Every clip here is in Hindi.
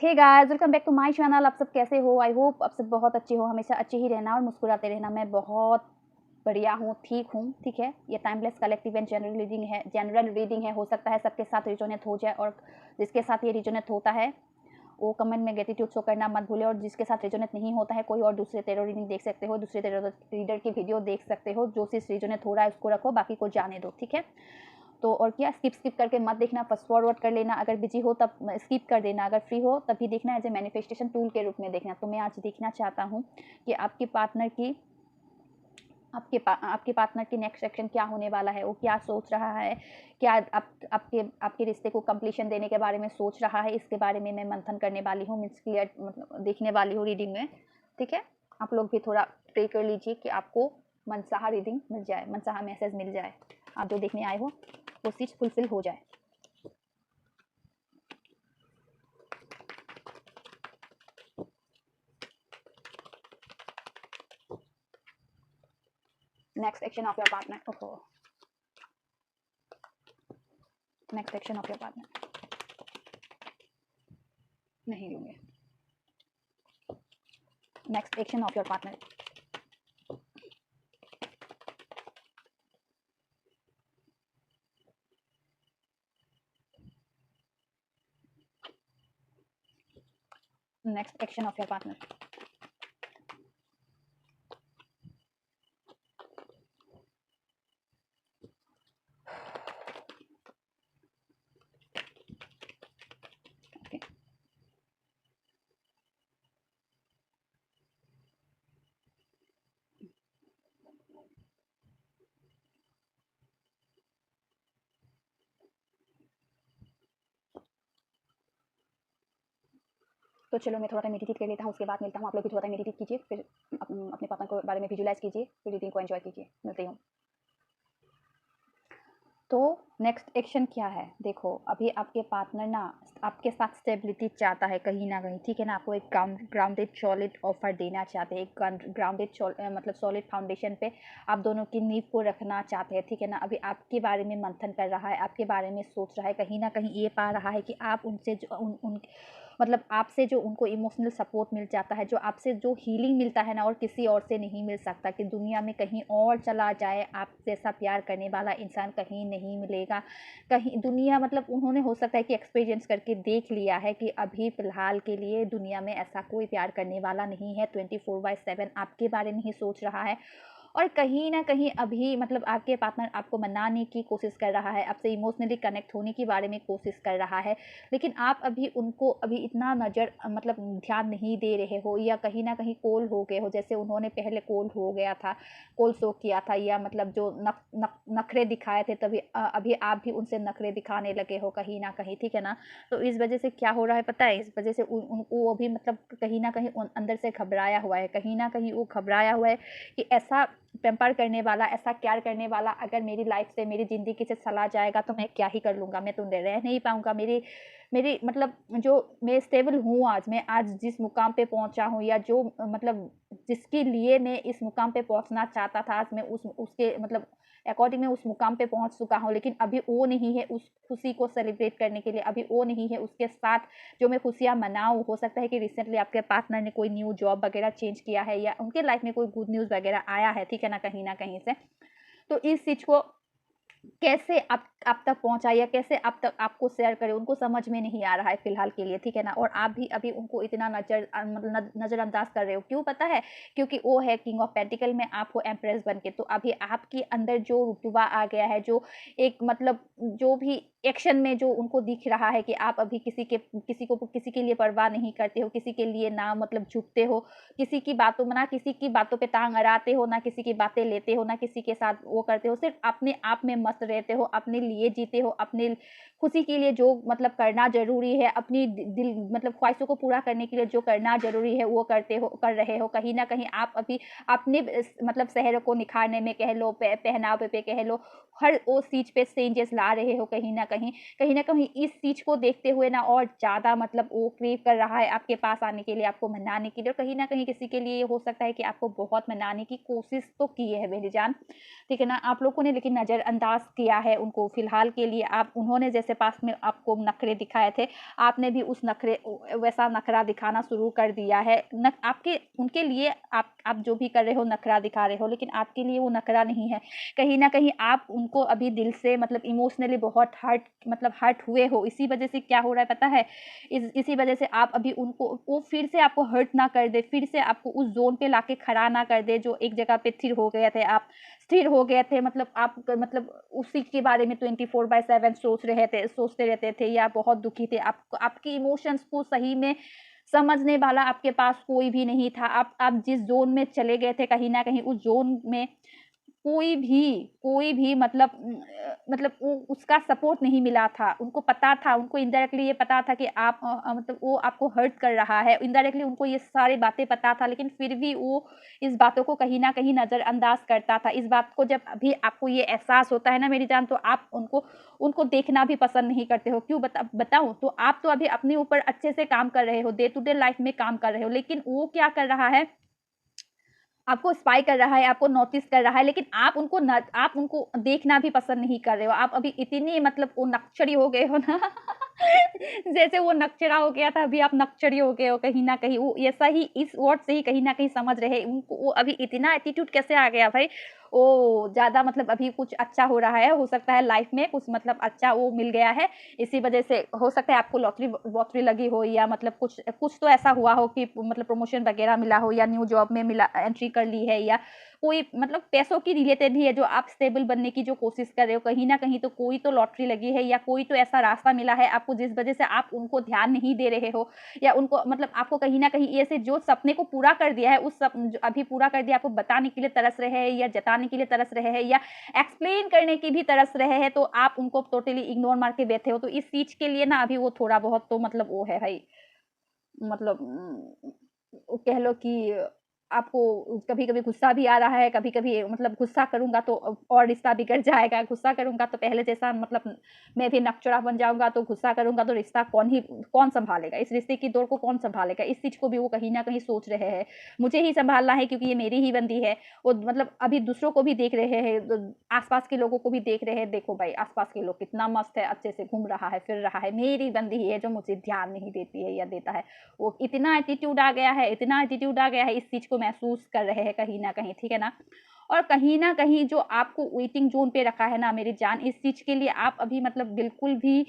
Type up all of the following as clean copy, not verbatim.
Hey guys, welcome back to my channel. आप सब कैसे हो? आई होप आप सब बहुत अच्छे हो, हमेशा अच्छे ही रहना और मुस्कुराते रहना। मैं बहुत बढ़िया हूँ, ठीक हूँ, ठीक है। ये timeless collective and general reading है। हो सकता है सबके साथ रिजोनेट हो जाए, और जिसके साथ ये रिजोनेट होता है वो कमेंट में ग्रेटिट्यूड शो करना मत भूले, और जिसके साथ रिजोनेट नहीं होता है कोई और दूसरे टेरो रीडिंग देख सकते हो, दूसरे टेरो रीडर की वीडियो देख सकते हो। जो चीज़ रिजोनेट हो रहा है उसको रखो, बाकी को जाने दो, ठीक है। तो और क्या, स्किप करके मत देखना, फास्ट फॉरवर्ड कर लेना। अगर बिजी हो तब स्किप कर देना, अगर फ्री हो तभी देखना। एज ए मैनिफेस्टेशन टूल के रूप में देखना। तो मैं आज देखना चाहता हूँ कि आपके पार्टनर की नेक्स्ट एक्शन क्या होने वाला है, वो क्या सोच रहा है, क्या आपके रिश्ते को कंप्लीशन देने के बारे में सोच रहा है। इसके बारे में मैं मंथन करने वाली हूँ, मीन्स क्लियर मतलब देखने वाली हूँ रीडिंग में, ठीक है। आप लोग भी थोड़ा प्रे कर लीजिए कि आपको मनसाहा रीडिंग मिल जाए, मनसाहा मैसेज मिल जाए, आप जो देखने आए हो वो चीज़ फुलफिल हो जाए। Next action of your partner. ओहो, next action of your partner नहीं लूंगे। Next action of your partner. Next action of your partner. Okay, तो चलो मैं थोड़ा सा मेडिटेट कर लेता हूँ, उसके बाद मिलता हूँ। आप लोग भी थोड़ा सा मेडिटेट कीजिए, फिर अपने पार्टनर के बारे में विजुलाइज कीजिए, फिर रीडिंग को एंजॉय कीजिए। मिलती हूँ। तो नेक्स्ट एक्शन क्या है? देखो, अभी आपके पार्टनर ना आपके साथ स्टेबिलिटी चाहता है कहीं ना कहीं, ठीक है ना। आपको एक ग्राउंडेड सॉलिड ऑफर देना चाहते हैं, एक ग्राउंडेड मतलब सॉलिड फाउंडेशन पे आप दोनों की नींव को रखना चाहते हैं, ठीक है ना। अभी आपके बारे में मंथन कर रहा है, आपके बारे में सोच रहा है, कहीं ना कहीं ये पा रहा है कि आप उनसे जो मतलब आपसे जो उनको इमोशनल सपोर्ट मिल जाता है, जो आपसे जो हीलिंग मिलता है ना, और किसी और से नहीं मिल सकता, कि दुनिया में कहीं और चला जाए आप जैसा प्यार करने वाला इंसान कहीं नहीं मिलेगा। कहीं दुनिया मतलब उन्होंने हो सकता है कि एक्सपीरियंस करके देख लिया है कि अभी फ़िलहाल के लिए दुनिया में ऐसा कोई प्यार करने वाला नहीं है। 24/7 आपके बारे में ही सोच रहा है, और कहीं न कहीं अभी मतलब आपके पार्टनर आपको मनाने की कोशिश कर रहा है, आपसे इमोशनली कनेक्ट होने के बारे में कोशिश कर रहा है, लेकिन आप अभी उनको अभी इतना मतलब ध्यान नहीं दे रहे हो, या कहीं न कहीं कोल्ड हो गए हो, जैसे उन्होंने पहले कोल्ड हो गया था, कोल्ड शो किया था, या मतलब जो नखरे दिखाए थे तभी अभी आप भी उनसे नखरे दिखाने लगे हो कहीं न कहीं, ठीक है ना। तो इस वजह से क्या हो रहा है पता है? इस वजह से वो अभी मतलब कहीं न कहीं अंदर से घबराया हुआ है, कहीं न कहीं वो घबराया हुआ है कि ऐसा पैम्पर करने वाला, ऐसा केयर करने वाला अगर मेरी लाइफ से, मेरी ज़िंदगी से चला जाएगा तो मैं क्या ही कर लूँगा, मैं तो रह नहीं पाऊँगा। मेरी मेरी मतलब जो मैं स्टेबल हूँ आज, मैं आज जिस मुकाम पे पहुँचा हूँ, या जो मतलब जिसके लिए मैं इस मुकाम पे पहुँचना चाहता था, आज मैं उसके मतलब अकॉर्डिंग मैं उस मुकाम पे पहुँच चुका हूँ, लेकिन अभी वो नहीं है उस खुशी को सेलिब्रेट करने के लिए, अभी वो नहीं है उसके साथ जो मैं खुशियाँ मनाऊँ। हो सकता है कि रिसेंटली आपके पार्टनर ने कोई न्यू जॉब वगैरह चेंज किया है, या उनके लाइफ में कोई गुड न्यूज़ वगैरह आया है, ठीक है ना, कहीं न कहीं से। तो इस चीज़ को कैसे आप तक पहुँचाए, या कैसे आप तक आपको शेयर करें, उनको समझ में नहीं आ रहा है फ़िलहाल के लिए, ठीक है ना। और आप भी अभी उनको इतना मतलब नज़रअंदाज कर रहे हो, क्यों पता है? क्योंकि वो है किंग ऑफ पेंटिकल में, आप हो एम्प्रेस बन के। तो अभी आपके अंदर जो रुतबा आ गया है, जो एक मतलब जो भी एक्शन में जो उनको दिख रहा है कि आप अभी किसी के लिए परवाह नहीं करते हो, किसी के लिए ना मतलब झुकते हो, ना किसी की बातों पे टाँग अड़ाते हो, ना किसी की बातें लेते हो, ना किसी के साथ वो करते हो, सिर्फ़ अपने आप में मस्त रहते हो, अपने लिए जीते हो, अपने खुशी के लिए जो मतलब करना ज़रूरी है, अपनी दिल मतलब ख्वाहिशों को पूरा करने के लिए जो करना ज़रूरी है, वो कर रहे हो। कहीं न कहीं आप अभी अपने मतलब शहर को निखारने में कह लो, पहनावे पे कह लो, हर वो चीज़ पे चेंजेस ला रहे हो कहीं न कहीं न कहीं इस चीज़ को देखते हुए ना और ज़्यादा मतलब वो क्रेव कर रहा है आपके पास आने के लिए, आपको मनाने के लिए, और कहीं न कहीं किसी के लिए ये हो सकता है कि आपको बहुत मनाने की कोशिश तो की है मेरी जान, ठीक है ना? आप लोगों ने लेकिन नज़रअंदाज किया है उनको फ़िलहाल के लिए। आप उन्होंने जैसे पास में आपको नखरे दिखाए थे, आपने भी उस नखरे वैसा नखरा दिखाना शुरू कर दिया है। न आपके उनके लिए आप जो भी कर रहे हो नखरा दिखा रहे हो, लेकिन आपके लिए वो नखरा नहीं है। कहीं न कहीं आप उनको अभी दिल से मतलब इमोशनली बहुत हर्ट हुए हो। इसी वज़ह से क्या हो रहा है पता है? इसी वज़ह से आप अभी उनको वो फिर से आपको हर्ट ना कर दे, फिर से आपको उस ज़ोन पे लाके खड़ा ना कर दे जो एक जगह पे स्थिर हो गए थे, मतलब आप मतलब उसी के बारे में 24/7 सोचते रहते थे या बहुत दुखी थे। आप आपके इमोशंस को सही में समझने वाला आपके पास कोई भी नहीं था। आप जिस ज़ोन में चले गए थे कहीं न कहीं उस ज़ोन में कोई भी मतलब वो उसका सपोर्ट नहीं मिला था। उनको पता था, उनको इनडायरेक्टली ये पता था कि आप मतलब वो आपको हर्ट कर रहा है। इनडायरेक्टली उनको ये सारी बातें पता था, लेकिन फिर भी वो इस बातों को कहीं न कहीं नज़रअंदाज करता था। इस बात को जब अभी आपको ये एहसास होता है ना मेरी जान, तो आप उनको उनको देखना भी पसंद नहीं करते हो। क्यों बताऊँ? तो आप तो अभी अपने ऊपर अच्छे से काम कर रहे हो, डे टू डे लाइफ़ में काम कर रहे हो, लेकिन वो क्या कर रहा है, आपको स्पाई कर रहा है, आपको नोटिस कर रहा है, लेकिन आप उनको देखना भी पसंद नहीं कर रहे हो। आप अभी इतनी मतलब वो नक्चड़ी हो गए हो ना जैसे वो नकचरा हो गया था, अभी आप नक्चड़ी हो गए हो कहीं न कहीं। वो ऐसा ही इस वर्ड से ही कहीं न कहीं समझ रहे हैं उनको, वो अभी इतना एटीट्यूड कैसे आ गया भाई? ओह! ज़्यादा मतलब अभी कुछ अच्छा हो रहा है, हो सकता है लाइफ़ में कुछ मतलब अच्छा वो मिल गया है, इसी वजह से हो सकता है आपको लॉटरी लगी हो या मतलब कुछ तो ऐसा हुआ हो कि मतलब प्रमोशन वगैरह मिला हो या न्यू जॉब में एंट्री कर ली है, या कोई मतलब पैसों की रिलेटेड ही है जो आप स्टेबल बनने की जो कोशिश कर रहे हो, कहीं न कहीं तो कोई तो लॉटरी लगी है या कोई तो ऐसा रास्ता मिला है आपको जिस वजह से आप उनको ध्यान नहीं दे रहे हो, या उनको मतलब आपको कहीं न कहीं ऐसे जो सपने को पूरा कर दिया है, उस सप जो अभी पूरा कर दिया, आपको बताने के लिए तरस रहे हैं या जताने के लिए तरस रहे हैं या एक्सप्लेन करने की भी तरस रहे हैं, तो आप उनको टोटली इग्नोर मार के बैठे हो। तो इस चीज़ के लिए ना अभी वो थोड़ा बहुत तो मतलब वो है भाई, मतलब कह लो कि आपको कभी-कभी गुस्सा भी आ रहा है, कभी-कभी मतलब गुस्सा करूँगा तो और रिश्ता बिगड़ जाएगा, गुस्सा करूँगा तो पहले जैसा मतलब मैं भी नकचरा बन जाऊँगा, तो गुस्सा करूँगा तो रिश्ता कौन सँभालेगा? इस रिश्ते की डोर को कौन सँभालेगा? इस चीज़ को भी वो कहीं न कहीं सोच रहे हैं। मुझे ही सँभालना है क्योंकि ये मेरी ही बंदी है। वो मतलब अभी दूसरों को भी देख रहे हैं, आस-पास के लोगों को भी देख रहे हैं, देखो भाई आस-पास के लोग कितना मस्त है, अच्छे से घूम रहा है, फिर रहा है, मेरी बंदी ही है जो मुझे ध्यान नहीं देती है या देता है। वो इतना एटीट्यूड आ गया है, इस चीज़ को महसूस कर रहे हैं कहीं न कहीं, ठीक है ना? और कहीं न कहीं जो आपको वेटिंग ज़ोन पे रखा है ना मेरी जान, इस चीज़ के लिए आप अभी मतलब बिल्कुल भी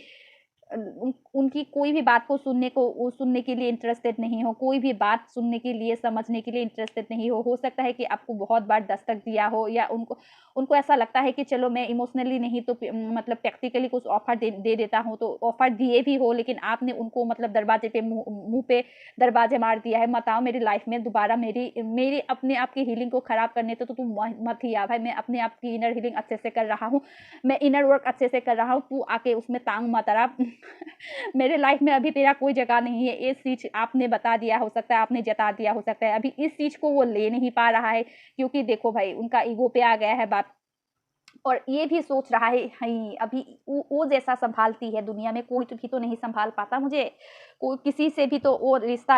उनकी कोई भी बात को सुनने के लिए इंटरेस्टेड नहीं हो, कोई भी बात सुनने के लिए, समझने के लिए इंटरेस्टेड नहीं हो। हो सकता है कि आपको बहुत बार दस्तक दिया हो या उनको उनको ऐसा लगता है कि चलो मैं इमोशनली नहीं तो मतलब प्रैक्टिकली कुछ ऑफ़र दे देता हूँ, तो ऑफ़र दिए भी हो, लेकिन आपने उनको मतलब दरवाजे पे मुँह पे दरवाज़ा मार दिया है, मत आओ मेरी लाइफ़ में दोबारा मेरी मेरी अपने आप की हीलिंग को ख़राब करने तो तुम मत ही आ भाई, मैं अपने आप की इनर हीलिंग अच्छे से कर रहा हूँ, मैं इनर वर्क अच्छे से कर रहा हूँ, तू आके उसमें टांग मत अड़ा। मेरे लाइफ में अभी तेरा कोई जगह नहीं है, ये चीज़ आपने बता दिया हो सकता है, आपने जता दिया हो सकता है, अभी इस चीज़ को वो ले नहीं पा रहा है, क्योंकि देखो भाई उनका ईगो पे आ गया है बात। और ये भी सोच रहा है हई अभी वो जैसा सँभालती है दुनिया में कोई तो भी तो नहीं सँभाल पाता मुझे। कोई किसी से भी तो वो रिश्ता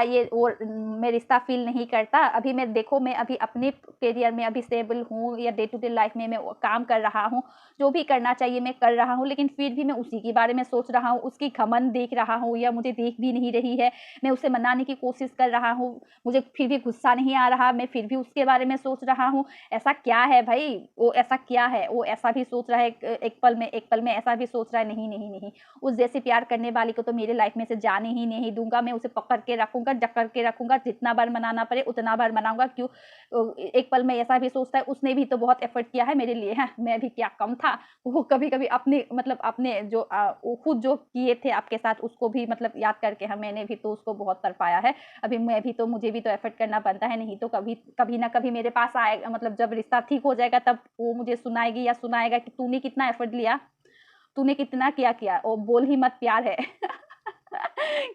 मैं रिश्ता फ़ील नहीं करता। अभी मैं देखो मैं अभी अपने करियर में अभी स्टेबल हूँ या डे टू डे लाइफ़ में मैं वो काम कर रहा हूँ। जो भी करना चाहिए मैं कर रहा हूँ, लेकिन फिर भी मैं उसी के बारे में सोच रहा हूँ, उसकी घमंड देख रहा हूँ या मुझे देख भी नहीं रही है। मैं उसे मनाने की कोशिश कर रहा हूँ, मुझे फिर भी गुस्सा नहीं आ रहा, मैं फिर भी उसके बारे में सोच रहा हूँ। ऐसा क्या है भई? वो ऐसा क्या है? वो ऐसा भी सोच रहा है एक पल में ऐसा भी सोच रहा है नहीं, नहीं, नहीं, उस जैसे प्यार करने वाली को तो मेरे लाइफ़ में से जाने ही नहीं दूँगा, मैं उसे पकड़ के रखूँगा, जकड़ के रखूँगा, जितना बार मनाना पड़े उतना बार मनाऊँगा। क्यों एक पल में ऐसा भी सोचता है उसने भी तो बहुत एफ़र्ट किया है मेरे लिए, हैं, मैं भी क्या कम था? वो कभी-कभी अपने मतलब अपने जो वो खुद जो किए थे आपके साथ उसको भी मतलब याद करके हाँ, मैंने भी तो उसको बहुत तड़पाया है। अभी मुझे भी तो एफ़र्ट करना बनता है, नहीं तो कभी ना कभी मेरे पास आएगा, मतलब जब रिश्ता ठीक हो जाएगा तब वो मुझे सुनाएगी या सुनाएगा कि तूने कितना एफ़र्ट लिया, तूने कितना क्या किया और बोल ही मत प्यार है।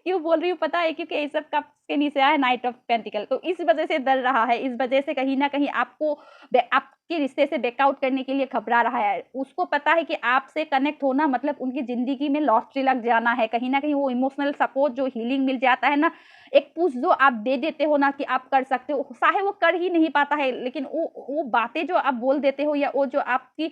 क्यों बोल रही हूँ पता है? क्योंकि एस ऑफ कप्स के नीचे आया है नाइट ऑफ पेंटिकल, तो इस वजह से डर रहा है, इस वजह से कहीं न कहीं आपको आपके रिश्ते से बैकआउट करने के लिए घबरा रहा है। उसको पता है कि आपसे कनेक्ट होना मतलब उनकी ज़िंदगी में लॉटरी लग जाना है। कहीं न कहीं वो इमोशनल सपोर्ट जो हीलिंग मिल जाता है ना, एक पुश जो आप दे देते हो ना कि आप कर सकते हो, चाहे वो कर ही नहीं पाता है, लेकिन वो बातें जो आप बोल देते हो या वो जो आपकी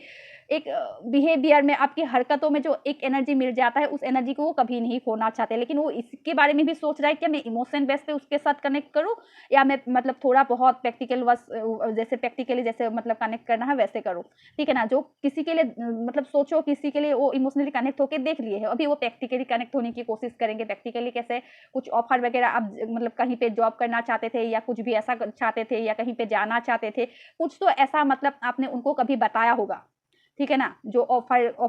एक बिहेवियर में, आपकी हरकतों में जो एक एनर्जी मिल जाता है, उस एनर्जी को वो कभी नहीं खोना चाहते। लेकिन वो इसके बारे में भी सोच रहा है कि मैं इमोशन बेस पे उसके साथ कनेक्ट करूँ या मैं मतलब थोड़ा बहुत प्रैक्टिकल बस जैसे प्रैक्टिकली जैसे मतलब कनेक्ट करना है वैसे करूँ। ठीक है ना? जो किसी के लिए मतलब सोचो किसी के लिए वो इमोशनली कनेक्ट होके देख लिए है, अभी वो प्रैक्टिकली कनेक्ट होने की कोशिश करेंगे। प्रैक्टिकली कैसे? कुछ ऑफर वगैरह आप मतलब कहीं पे जॉब करना चाहते थे या कुछ भी ऐसा चाहते थे या कहीं पे जाना चाहते थे, कुछ तो ऐसा मतलब आपने उनको कभी बताया होगा। ठीक है ना? जो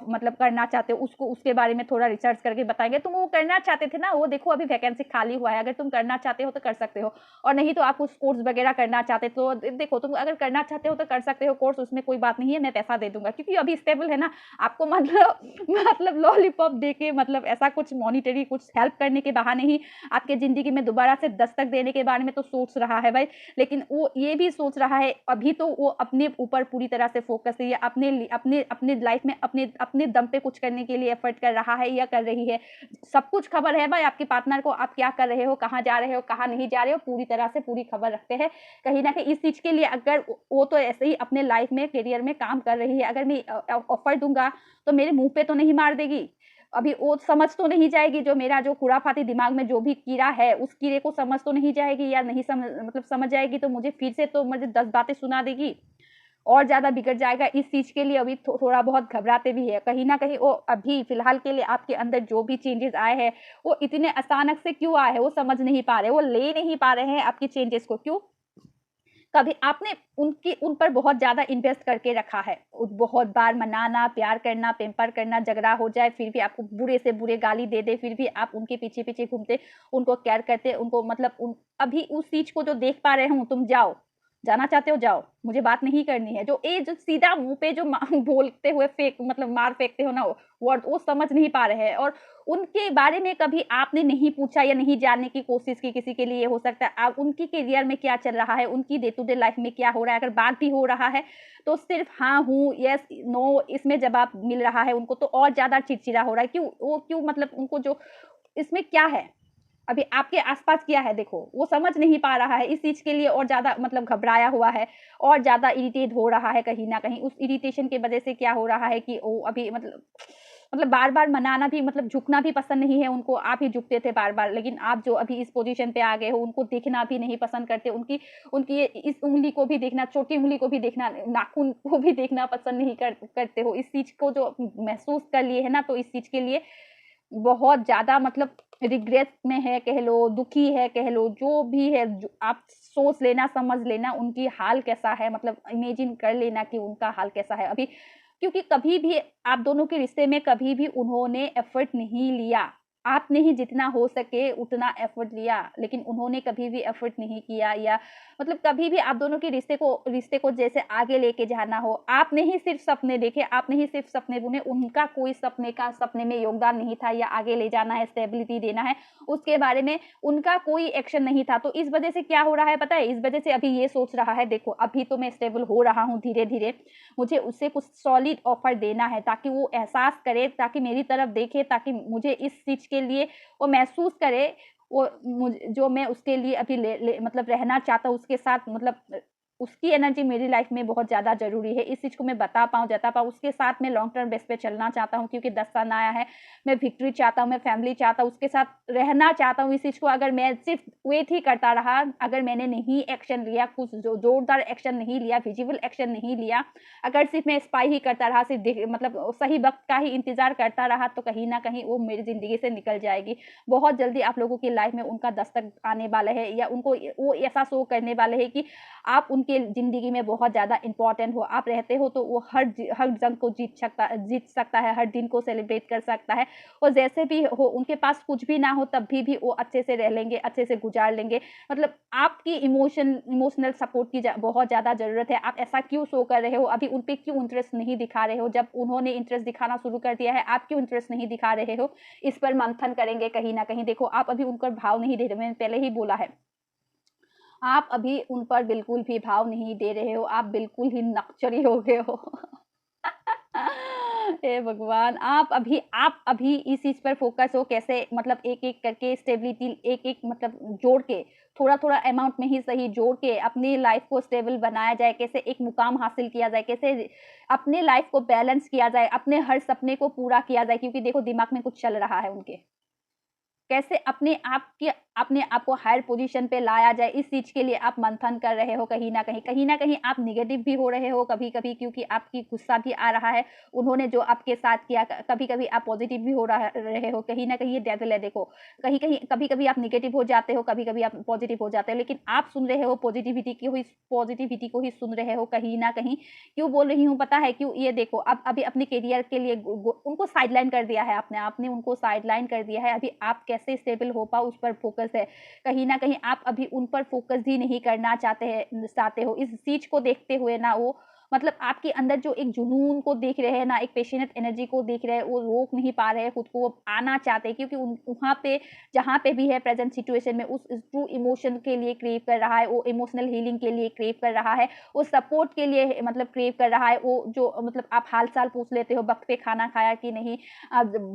मतलब करना चाहते हो उसको उसके बारे में थोड़ा रिसर्च करके बताएँगे। तुम वो करना चाहते थे ना, वो देखो अभी वैकेंसी खाली हुआ है, अगर तुम करना चाहते हो तो कर सकते हो और नहीं तो आप कुछ कोर्स वगैरह करना चाहते तो देखो तुम अगर करना चाहते हो तो कर सकते हो कोर्स, उसमें कोई बात नहीं है, मैं पैसा दे दूँगा क्योंकि अभी स्टेबल है ना। आपको मतलब मतलब लॉलीपॉप देके मतलब ऐसा कुछ मॉनेटरी कुछ हेल्प करने के बहाने ही आपके ज़िंदगी में दोबारा से दस्तक देने के बारे में तो सोच रहा है भाई। लेकिन वो ये भी सोच रहा है अभी तो वो अपने ऊपर पूरी तरह से फ़ोकस है या अपने अपने लाइफ़ में अपने अपने दम पे कुछ करने के लिए एफ़र्ट कर रहा है या कर रही है। सब कुछ खबर है भाई आपके पार्टनर को, आप क्या कर रहे हो, कहाँ जा रहे हो, कहाँ नहीं जा रहे हो, पूरी तरह से पूरी खबर रखते हैं। कहीं न कहीं इस चीज़ के लिए अगर वो तो ऐसे ही अपने लाइफ़ में, करियर में काम कर रही है, अगर मैं ऑफ़र दूँगा तो मेरे मुँह पे तो नहीं मार देगी। अभी वो समझ तो नहीं जाएगी, जो मेरा जो खुराफाती दिमाग में जो भी कीड़ा है, उस कीड़े को समझ तो नहीं जाएगी या नहीं मतलब समझ जाएगी तो मुझे फिर से तो मुझे 10 बातें सुना देगी। और ज़्यादा बिगड़ जाएगा। इस चीज़ के लिए अभी थोड़ा बहुत घबराते भी हैं। कहीं न कहीं वो अभी फ़िलहाल के लिए आपके अंदर जो भी चेंजेज़ आए हैं, वो इतने अचानक से क्यों आए हैं, वो समझ नहीं पा रहे, वो ले नहीं पा रहे हैं आपकी चेंजेज़ को। क्यों? कभी आपने उन पर बहुत ज़्यादा इन्वेस्ट करके रखा है। बहुत बार मनाना, प्यार करना, पैम्पर करना, झगड़ा हो जाए, फिर भी आपको बुरे से बुरे गाली दे दे, फिर भी आप उनके पीछे-पीछे घूमते, उनको केयर करते, उनको मतलब अभी उस चीज़ को जो देख पा रहे हूँ, तुम जाओ। जाना चाहते हो जाओ, मुझे बात नहीं करनी है। जो सीधा मुँह पे जो बोलते हुए मतलब मार फेंकते हो ना वर्ड, वो समझ नहीं पा रहे हैं और उनके बारे में कभी आपने नहीं पूछा या नहीं जानने की कोशिश की किसी के लिए हो सकता है। आप उनकी करियर में क्या चल रहा है, उनकी डे टू डे लाइफ में क्या हो रहा है, अगर बात भी हो रहा है, तो सिर्फ़ हाँ, हूँ, येस, नो इसमें जवाब मिल रहा है उनको तो और ज़्यादा चिड़चिड़ा हो रहा है। क्यों मतलब उनको जो इसमें क्या है? अभी आपके आस-पास क्या है देखो, वो समझ नहीं पा रहा है, इस चीज़ के लिए और ज़्यादा मतलब घबराया हुआ है और ज़्यादा इरिटेट हो रहा है कहीं न कहीं। उस इरिटेशन की वजह से क्या हो रहा है कि वो अभी मतलब बार-बार मनाना भी मतलब झुकना भी पसंद नहीं है उनको, आप ही झुकते थे बार-बार, लेकिन आप जो अभी इस पोज़ीशन पे आ गए हो, उनको देखना भी नहीं पसंद करते, उनकी उनकी ये इस उँगली को भी देखना, छोटी उँगली को भी देखना, नाखून को भी देखना पसंद नहीं करते हो। इस चीज़ को जो महसूस कर लिए है ना, तो इस चीज़ के लिए बहुत ज़्यादा मतलब रिग्रेट में है कह लो, दुखी है कह लो, जो भी है जो आप सोच लेना, समझ लेना उनकी हाल कैसा है मतलब इमेजिन कर लेना कि उनका हाल कैसा है अभी क्योंकि कभी भी आप दोनों के रिश्ते में कभी भी उन्होंने एफर्ट नहीं लिया। आपने ही जितना हो सके उतना एफर्ट लिया, लेकिन उन्होंने कभी भी एफर्ट नहीं किया या मतलब कभी भी आप दोनों के रिश्ते को जैसे आगे लेके जाना हो, आपने ही सिर्फ़ सपने देखे, आपने ही सिर्फ़ सपने बुने, उनका कोई सपने में योगदान नहीं था या आगे ले जाना है, स्टेबिलिटी देना है, उसके बारे में उनका कोई एक्शन नहीं था। तो इस वज़ह से क्या हो रहा है पता है? इस वज़ह से अभी ये सोच रहा है देखो अभी तो मैं स्टेबल हो रहा हूँ धीरे-धीरे, मुझे उससे कुछ सॉलिड ऑफ़र देना है ताकि वो एहसास करे, ताकि मेरी तरफ देखे, ताकि मुझे इस चीज़ के लिए वो महसूस करे वो जो मैं उसके लिए अभी ले मतलब रहना चाहता हूँ उसके साथ मतलब उसकी एनर्जी मेरी लाइफ में बहुत ज़्यादा ज़रूरी है। इस चीज़ को मैं बता पाऊँ, जता पाऊँ, उसके साथ मैं लॉन्ग टर्म बेस पे चलना चाहता हूँ क्योंकि 10 साल आया है। मैं विक्ट्री चाहता हूँ, मैं फैमिली चाहता हूँ, उसके साथ रहना चाहता हूँ। इस चीज़ को अगर मैं सिर्फ़ वेट ही करता रहा, अगर मैंने नहीं एक्शन लिया, कुछ जो जोरदार एक्शन नहीं लिया, विज़िबल एक्शन नहीं लिया, अगर सिर्फ़ मैं स्पाई ही करता रहा, सिर्फ़ मतलब सही वक़्त का ही इंतज़ार करता रहा, तो कहीं न कहीं वो मेरी ज़िंदगी से निकल जाएगी। बहुत जल्दी आप लोगों की लाइफ में उनका दस्तक आने वाला है या उनको वो ऐसा शो करने वाले हैं कि आप उनकी उनके ज़िंदगी में बहुत ज़्यादा इम्पोर्टेंट हो। आप रहते हो तो वो हर जंग को जीत सकता है, हर दिन को सेलिब्रेट कर सकता है, और जैसे भी हो उनके पास कुछ भी ना हो तब भी वो अच्छे से रह लेंगे, अच्छे से गुज़ार लेंगे। मतलब आपकी इमोशनल सपोर्ट की बहुत ज़्यादा ज़रूरत है। आप ऐसा क्यों शो कर रहे हो? अभी उन पे क्यों इंटरेस्ट नहीं दिखा रहे हो? जब उन्होंने इंटरेस्ट दिखाना शुरू कर दिया है, आप क्यों इंटरेस्ट नहीं दिखा रहे हो? इस पर मंथन करेंगे कहीं न कहीं। देखो, आप अभी उन पर भाव नहीं दे रहे, मैंने पहले ही बोला है। आप अभी उन पर बिल्कुल भी भाव नहीं दे रहे हो, आप बिल्कुल ही नकचरी हो गए हो। हे भगवान! आप अभी इस चीज़ पर फ़ोकस हो, कैसे मतलब एक-एक करके स्टेबिलिटी एक-एक मतलब जोड़ के, थोड़ा-थोड़ा अमाउंट में ही सही जोड़ के अपनी लाइफ़ को स्टेबल बनाया जाए, कैसे एक मुकाम हासिल किया जाए, कैसे अपने लाइफ़ को बैलेंस किया जाए, अपने हर सपने को पूरा किया जाए, क्योंकि देखो दिमाग में कुछ चल रहा है उनके। कैसे अपने आप को हायर पोज़ीशन पे लाया जाए, इस चीज़ के लिए आप मंथन कर रहे हो कहीं न कहीं। कहीं न कहीं आप नेगेटिव भी हो रहे हो कभी-कभी, क्योंकि आपकी गुस्सा भी आ रहा है, उन्होंने जो आपके साथ किया। कभी-कभी आप पॉज़िटिव भी हो रहे हो, कहीं न कहीं ये डेविल है देखो। कहीं-कहीं कभी-कभी आप नेगेटिव हो जाते हो, कभी-कभी आप पॉज़िटिव हो जाते हो, लेकिन आप सुन रहे हो पॉज़िटिविटी को ही सुन रहे हो कहीं न कहीं। क्यों बोल रही हूँ पता है क्यों? ये देखो, अब अभी अपने करियर के लिए गो गो उनको साइडलाइन कर दिया है आपने उनको साइडलाइन कर दिया है। अभी आप कैसे स्टेबल हो पाओ उस पर फ़ोकस है। कहीं न कहीं आप अभी उन पर फ़ोकस ही नहीं करना चाहते हो। इस चीज़ को देखते हुए ना वो मतलब आपके अंदर जो एक जुनून को देख रहे हैं ना, एक पैशनेट एनर्जी को देख रहे हैं, वो रोक नहीं पा रहे हैं खुद को, वो आना चाहते हैं, क्योंकि उन वहाँ पे जहाँ पे भी है प्रेज़ेंट सिचुएशन में उस ट्रू इमोशन के लिए क्रेव कर रहा है, वो इमोशनल हीलिंग के लिए क्रेव कर रहा है, वो सपोर्ट के लिए मतलब क्रेव कर रहा है, वो जो मतलब आप हाल-चाल पूछ लेते हो, वक़्त पे खाना खाया कि नहीं,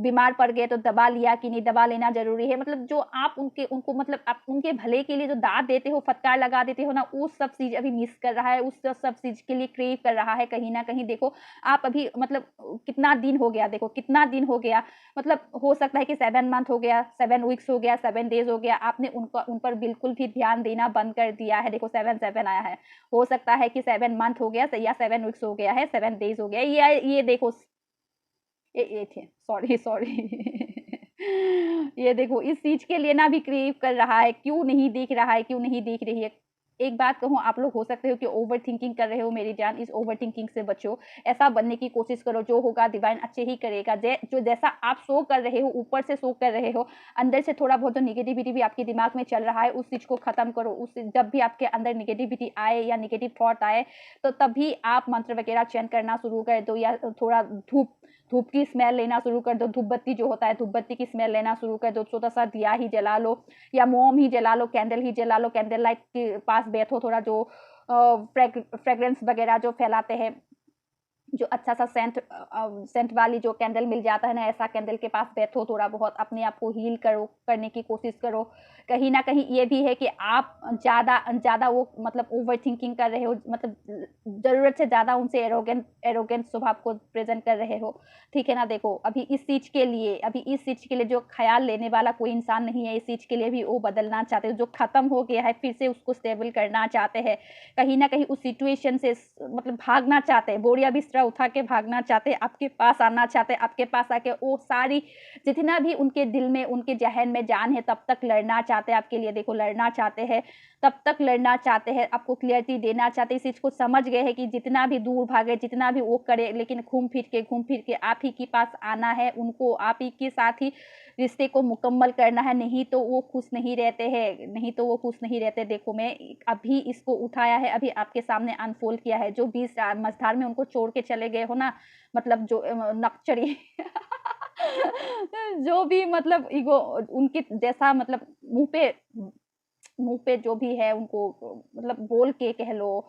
बीमार पड़ गए तो दवा लिया कि नहीं, दवा लेना ज़रूरी है। मतलब जो आप उनको मतलब आप उनके भले के लिए जो दाँत देते हो, फटकार लगा देते हो ना, वो सब चीज़ अभी मिस कर रहा है, उस सब चीज़ के लिए क्रेव कर रहा है कहीं न कहीं। देखो, आप अभी मतलब कितना दिन हो गया, देखो कितना दिन हो गया, मतलब हो सकता है कि 7 मंथ हो गया, 7 वीक्स हो गया, 7 डेज़ हो गया, आपने उन पर बिल्कुल भी ध्यान देना बंद कर दिया है। देखो 7-7 आया है। हो सकता है कि 7 मंथ हो गया या 7 वीक्स हो गया है, 7 डेज़ हो गया, या ये देखो ये थे, सॉरी सॉरी। ये देखो इस चीज़ के लिए ना भी क्रेव कर रहा है, क्यों नहीं दिख रहा है, क्यों नहीं दिख रही है। एक बात कहूँ, आप लोग हो सकते हो कि ओवरथिंकिंग कर रहे हो मेरी जान, इस ओवरथिंकिंग से बचो। ऐसा बनने की कोशिश करो, जो होगा डिवाइन अच्छे ही करेगा। जो जैसा आप शो कर रहे हो, ऊपर से शो कर रहे हो, अंदर से थोड़ा बहुत जो नेगेटिविटी भी आपके दिमाग में चल रहा है, उस चीज़ को खत्म करो। जब भी आपके अंदर नेगेटिविटी आए या नेगेटिव थॉट आए, तो तभी आप मंत्र वगैरह चयन करना शुरू कर दो, या थोड़ा धूप धूप की स्मेल लेना शुरू कर दो, धूप बत्ती जो होता है, धूप बत्ती की स्मेल लेना शुरू कर दो, छोटा-सा दिया ही जला लो या मोम ही जला लो, कैंडल ही जला लो, कैंडल लाइट के पास बैठो, थोड़ा जो फ्रेग्रेंस वगैरह जो फैलाते हैं, जो अच्छा-सा सेंट वाली जो कैंडल मिल जाता है ना, ऐसा कैंडल के पास बैठो, थोड़ा बहुत अपने आप को हील करने की कोशिश करो। कहीं न कहीं ये भी है कि आप ज़्यादा ज़्यादा वो मतलब ओवरथिंकिंग कर रहे हो, मतलब ज़रूरत से ज़्यादा उनसे एरोगेंट स्वभाव को प्रेज़ेंट कर रहे हो, ठीक है ना? देखो, अभी इस चीज़ के लिए जो ख़्याल लेने वाला कोई इंसान नहीं है, इस चीज़ के लिए भी वो बदलना चाहते हो, जो ख़त्म हो गया है, फिर से उसको स्टेबल करना चाहते हैं। कहीं न कहीं उस सिचुएशन से मतलब भागना चाहते हैं, बोरिया-बिस्तरा उठा के भागना चाहते हैं, आपके पास आना चाहते हैं, आपके पास आके वो सारी जितना भी उनके दिल में, उनके ज़हन में जान है, तब तक लड़ना चाहते हैं आपके लिए। देखो, लड़ना चाहते हैं, तब तक लड़ना चाहते हैं, आपको क्लैरिटी देना चाहते हैं, इस चीज़ को समझ गए हैं कि जितना भी दूर भागे, जितना भी वो करे, लेकिन घूम-फिर के आप ही के पास आना है, उनको आप ही के साथ ही रिश्ते को मुकम्मल करना है, नहीं तो वो खुश नहीं रहते हैं, नहीं तो वो खुश नहीं रहते। देखो, मैं अभी इसको उठाया है, अभी आपके सामने अनफ़ोल्ड किया है, जो बीच मझधार में उनको छोड़ के चले गए हो ना, मतलब जो नक्चरी जो भी मतलब ईगो उनके जैसा मतलब मुँह पे जो भी है उनको मतलब बोल के कह लो,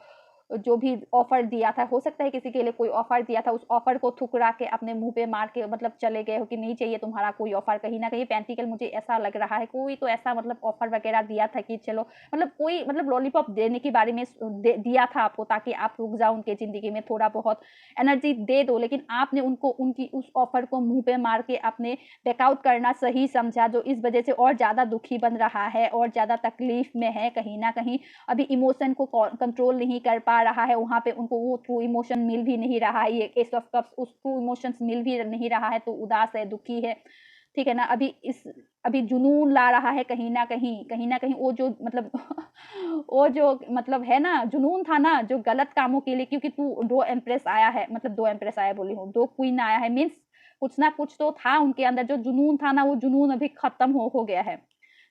जो भी ऑफ़र दिया था, हो सकता है किसी के लिए कोई ऑफ़र दिया था, उस ऑफ़र को ठुकरा के अपने मुँह पे मार के मतलब चले गए हो कि नहीं चाहिए तुम्हारा कोई ऑफ़र। कहीं न कहीं प्रैक्टिकल मुझे ऐसा लग रहा है, कोई तो ऐसा मतलब ऑफ़र वग़ैरह दिया था कि चलो मतलब कोई मतलब लॉलीपॉप देने के बारे में दिया था आपको, ताकि आप रुक जाओ उनकी ज़िंदगी में, थोड़ा बहुत एनर्जी दे दो, लेकिन आपने उनको उनकी उस ऑफ़र को मुँह पे मार के आपने बैकआउट करना सही समझा, जो इस वज़ह से और ज़्यादा दुखी बन रहा है और ज़्यादा तकलीफ़ में है कहीं न कहीं। अभी इमोशन को कंट्रोल नहीं कर पा रहा है, वहाँ पे उनको वो ट्रू इमोशन मिल भी नहीं रहा है, ये एस ऑफ कप्स उस ट्रू इमोशंस मिल भी नहीं रहा है, तो उदास है, दुखी है, ठीक है ना? अभी इस अभी जुनून ला रहा है कहीं न कहीं वो जो मतलब वो जो मतलब है ना, जुनून था ना जो गलत कामों के लिए, क्योंकि तू 2 एम्प्रेस आया है, मतलब 2 एम्प्रेस आया बोली हूँ, 2 क्वीन आया है, मीन्स कुछ ना कुछ तो था उनके अंदर, जो जुनून था ना, वो जुनून अभी खत्म हो गया है।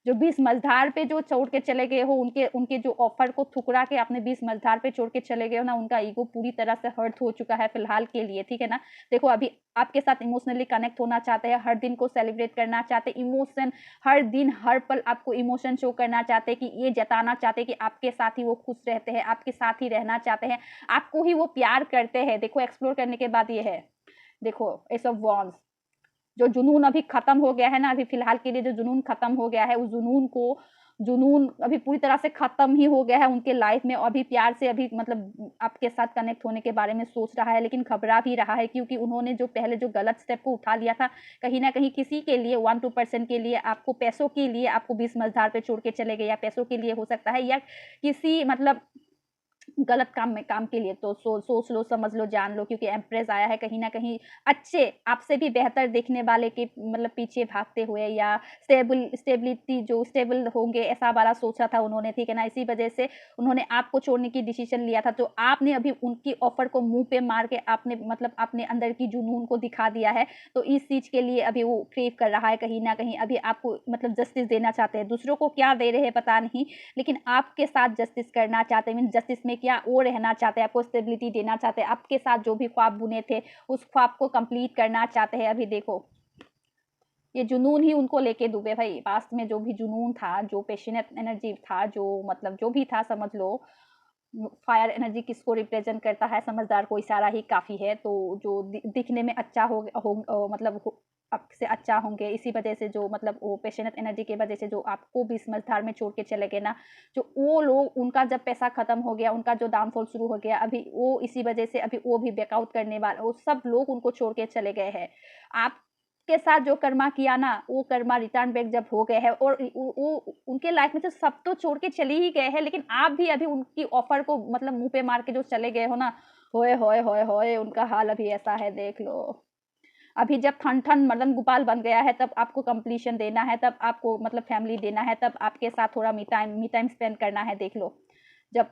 जो 20 मझधार पे जो छोड़ के चले गए हो, उनके उनके जो ऑफर को ठुकरा के अपने 20 मझधार पे छोड़ के चले गए हो ना, उनका ईगो पूरी तरह से हर्ट हो चुका है फिलहाल के लिए, ठीक है ना? देखो अभी आपके साथ इमोशनली कनेक्ट होना चाहते हैं, हर दिन को सेलिब्रेट करना चाहते हैं, इमोशन हर दिन हर पल आपको इमोशन शो करना चाहते हैं, कि ये जताना चाहते हैं कि आपके साथ ही वो खुश रहते हैं, आपके साथ ही रहना चाहते हैं, आपको ही वो प्यार करते हैं। देखो एक्सप्लोर करने के बाद ये है, देखो एस ऑफ वॉन्ड्स, जो जुनून अभी खत्म हो गया है ना, अभी फिलहाल के लिए जो जुनून खत्म हो गया है, उस जुनून अभी पूरी तरह से खत्म ही हो गया है उनके लाइफ में। अभी प्यार से अभी मतलब आपके साथ कनेक्ट होने के बारे में सोच रहा है, लेकिन घबरा भी रहा है, क्योंकि उन्होंने जो पहले जो गलत स्टेप को उठा लिया था, कहीं ना कहीं किसी के लिए 1-2% के लिए, आपको पैसों के लिए आपको 20 मझधार पे छोड़ के चले गए, या पैसों के लिए हो सकता है, या किसी मतलब गलत काम के लिए, तो सोच लो, समझ लो, जान लो, क्योंकि एम्प्रेस आया है कहीं न कहीं अच्छे, आपसे भी बेहतर दिखने वाले के मतलब पीछे भागते हुए, या स्टेबिलिटी जो स्टेबल होंगे ऐसा वाला सोचा था उन्होंने, ठीक है ना? इसी वजह से उन्होंने आपको छोड़ने की डिसीजन लिया था, तो आपने अभी उनकी ऑफर को मुँह पे मार के आपने मतलब अपने अंदर की जुनून को दिखा दिया है। तो इस चीज़ के लिए अभी वो क्रेव कर रहा है कहीं न कहीं, अभी आपको मतलब जस्टिस देना चाहते हैं। दूसरों को क्या दे रहे हैं पता नहीं, लेकिन आपके साथ जस्टिस करना चाहते हैं, मीन्स जस्टिस में क्या वो रहना चाहते हैं, आपको स्टेबिलिटी देना चाहते हैं, आपके साथ जो भी ख्वाब बुने थे उस ख्वाब को कंप्लीट करना चाहते हैं। अभी देखो ये जुनून ही उनको लेके डूबे भाई, पास्ट में जो भी जुनून था, जो पैशनेट एनर्जी था, जो मतलब जो भी था, समझ लो फायर एनर्जी किसको रिप्रेजेंट करता है, समझदार को इशारा ही काफ़ी है। तो जो दिखने में अच्छा मतलब आपसे अच्छा होंगे, इसी वजह से जो मतलब वो पैशनेट एनर्जी की वजह से जो आपको भी समझदार में छोड़ के चले गए ना, जो वो लोग, उनका जब पैसा खत्म हो गया, उनका जो डाउनफॉल शुरू हो गया, अभी वो इसी वजह से अभी वो भी बैकआउट करने वाले, वो सब लोग उनको छोड़ के चले गए हैं। आप के साथ जो कर्मा किया ना, वो कर्मा रिटर्न बैक जब हो गए हैं, और वो उनके लाइफ में से सब तो छोड़ के चले ही गए हैं, लेकिन आप भी अभी उनकी ऑफर को मतलब मुंह पे मार के जो चले गए हो ना, होए होए होए होए उनका हाल अभी ऐसा है, देख लो। अभी जब ठन ठन मदन गोपाल बन गया है, तब आपको कंप्लीशन देना है, तब आपको मतलब फैमिली देना है, तब आपके साथ थोड़ा मी टाइम स्पेंड करना है, देख लो। जब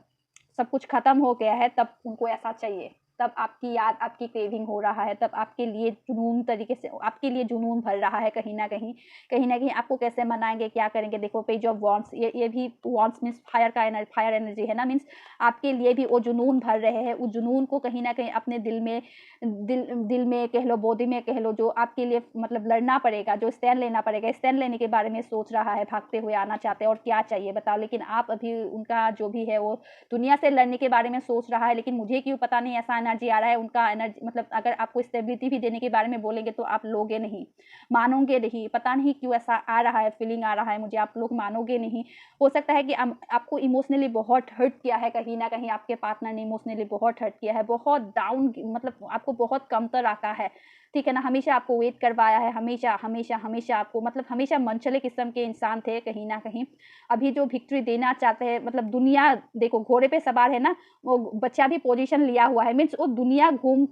सब कुछ खत्म हो गया है, तब उनको ऐसा चाहिए, तब आपकी याद, आपकी क्रेविंग हो रहा है, तब आपके लिए जुनून तरीके से आपके लिए जुनून भर रहा है कहीं न कहीं आपको कैसे मनाएँगे, क्या करेंगे? देखो पेज ऑफ वांड्स, ये भी वांड्स मीन्स फायर एनर्जी है ना, मीन्स आपके लिए भी वो जुनून भर रहे हैं। उस जुनून को कहीं न कहीं अपने दिल में कह लो, बॉडी में कह लो, जो आपके लिए मतलब लड़ना पड़ेगा, जो स्टैंड लेना पड़ेगा, स्टैंड लेने के बारे में सोच रहा है, भागते हुए आना चाहते हैं, और क्या चाहिए बताओ? लेकिन आप अभी उनका जो भी है वो दुनिया से लड़ने के बारे में सोच रहा है, लेकिन मुझे क्यों पता नहीं ऐसा एनर्जी आ रहा है, उनका एनर्जी मतलब अगर आपको स्टेबिलिटी भी देने के बारे में बोलेंगे तो आप लोगे नहीं, मानोगे नहीं, पता नहीं क्यों ऐसा आ रहा है, फीलिंग आ रहा है मुझे, आप लोग मानोगे नहीं। हो सकता है कि आपको इमोशनली बहुत हर्ट किया है, कहीं न कहीं आपके पार्टनर ने इमोशनली बहुत हर्ट किया है, बहुत डाउन मतलब आपको बहुत कमतर आका है, ठीक है ना? हमेशा आपको वेट करवाया है, हमेशा आपको मतलब हमेशा मनचले किस्म के इंसान थे कहीं न कहीं। अभी जो विक्ट्री देना चाहते हैं, मतलब दुनिया देखो घोड़े पे सवार है ना, वो बच्चा भी पोज़ीशन लिया हुआ है, मीन्स वो दुनिया घूम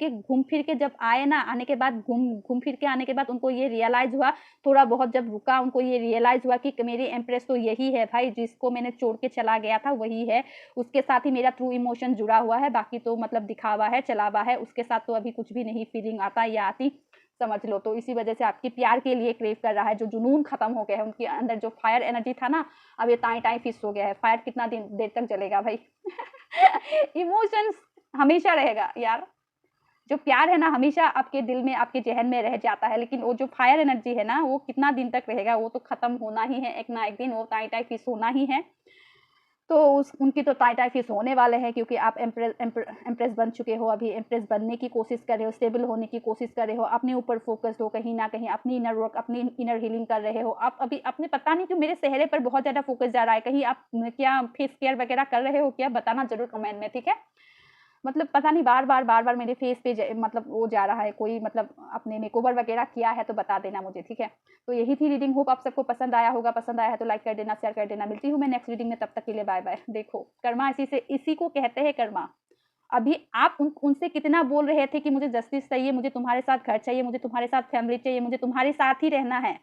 फिर के जब आए ना, आने के बाद घूम फिर के आने के बाद उनको ये रियलाइज़ हुआ, थोड़ा बहुत जब रुका, उनको ये रियलाइज़ हुआ कि मेरी इम्प्रेस तो यही है भाई, जिसको मैंने छोड़ के चला गया था वही है, उसके साथ ही मेरा ट्रू इमोशन जुड़ा हुआ है, बाकी तो मतलब दिखावा है, चलावा है, उसके साथ तो अभी कुछ भी नहीं फीलिंग आता या आती, समझ लो। तो इसी वजह से आपकी प्यार के लिए क्रेव कर रहा है, जो जुनून खत्म हो गया है, उनके अंदर जो फायर एनर्जी था ना, अब ये ताई-ताई फिस हो गया है। फायर कितना देर तक जलेगा भाई? इमोशंस हमेशा रहेगा यार, जो प्यार है ना हमेशा आपके दिल में, आपके ज़हन में रह जाता है, लेकिन वो जो फायर एनर्जी है ना, वो कितना दिन तक रहेगा, वो तो खत्म होना ही है, एक ना एक दिन वो ताई-ताई फिस होना ही है। तो उस उनकी तो टाई-टाई फिस होने वाले हैं, क्योंकि आप एम्प्रेस बन चुके हो, अभी एम्प्रेस बनने की कोशिश कर रहे हो, स्टेबल होने की कोशिश कर रहे हो, अपने ऊपर फ़ोकस्ड हो, कहीं न कहीं अपनी इनर वर्क, अपनी इनर हीलिंग कर रहे हो। आप अभी अपने पता नहीं क्यों मेरे चेहरे पर बहुत ज़्यादा फ़ोकस जा रहा है, कहीं आप क्या फेस केयर वगैरह कर रहे हो क्या? बताना ज़रूर कमेंट में, ठीक है? मतलब पता नहीं बार-बार मेरे फेस पे मतलब वो जा रहा है, कोई मतलब आपने मेकओवर वगैरह किया है तो बता देना मुझे, ठीक है? तो यही थी रीडिंग, होप आप सबको पसंद आया होगा, पसंद आया है तो लाइक कर देना, शेयर कर देना। मिलती हूँ मैं नेक्स्ट रीडिंग में, तब तक के लिए बाय-बाय। देखो, कर्मा इसी को कहते हैं कर्मा। अभी आप उनसे कितना बोल रहे थे कि मुझे जस्टिस चाहिए, मुझे तुम्हारे साथ घर चाहिए, मुझे तुम्हारे साथ फैमिली चाहिए, मुझे तुम्हारे साथ ही रहना है,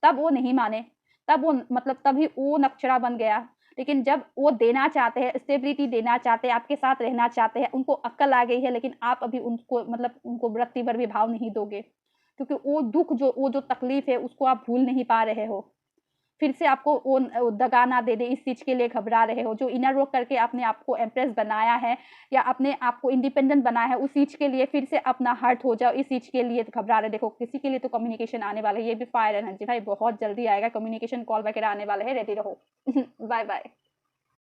तब वो नहीं माने। तब वो मतलब तभी वो नक्शरा बन गया। लेकिन जब वो देना चाहते हैं, स्टेबिलिटी देना चाहते हैं, आपके साथ रहना चाहते हैं, उनको अक्ल आ गई है, लेकिन आप अभी उनको मतलब उनको रत्ती भर भी भाव नहीं दोगे, क्योंकि वो दुःख वो जो तकलीफ़ है उसको आप भूल नहीं पा रहे हो। फिर से आपको वो दगा ना दे दे, इस चीज़ के लिए घबरा रहे हो। जो इनर वर्क करके आपने आपको इम्प्रेस बनाया है या अपने आप को इंडिपेंडेंट बनाया है, उस चीज़ के लिए फिर से अपना हर्ट हो जाओ, इस चीज़ के लिए घबरा रहे। देखो, किसी के लिए तो कम्युनिकेशन आने वाला है, ये भी फायर एनर्जी भाई बहुत जल्दी आएगा, कम्युनिकेशन कॉल वगैरह आने वाला है, रेडी रहो। Bye bye.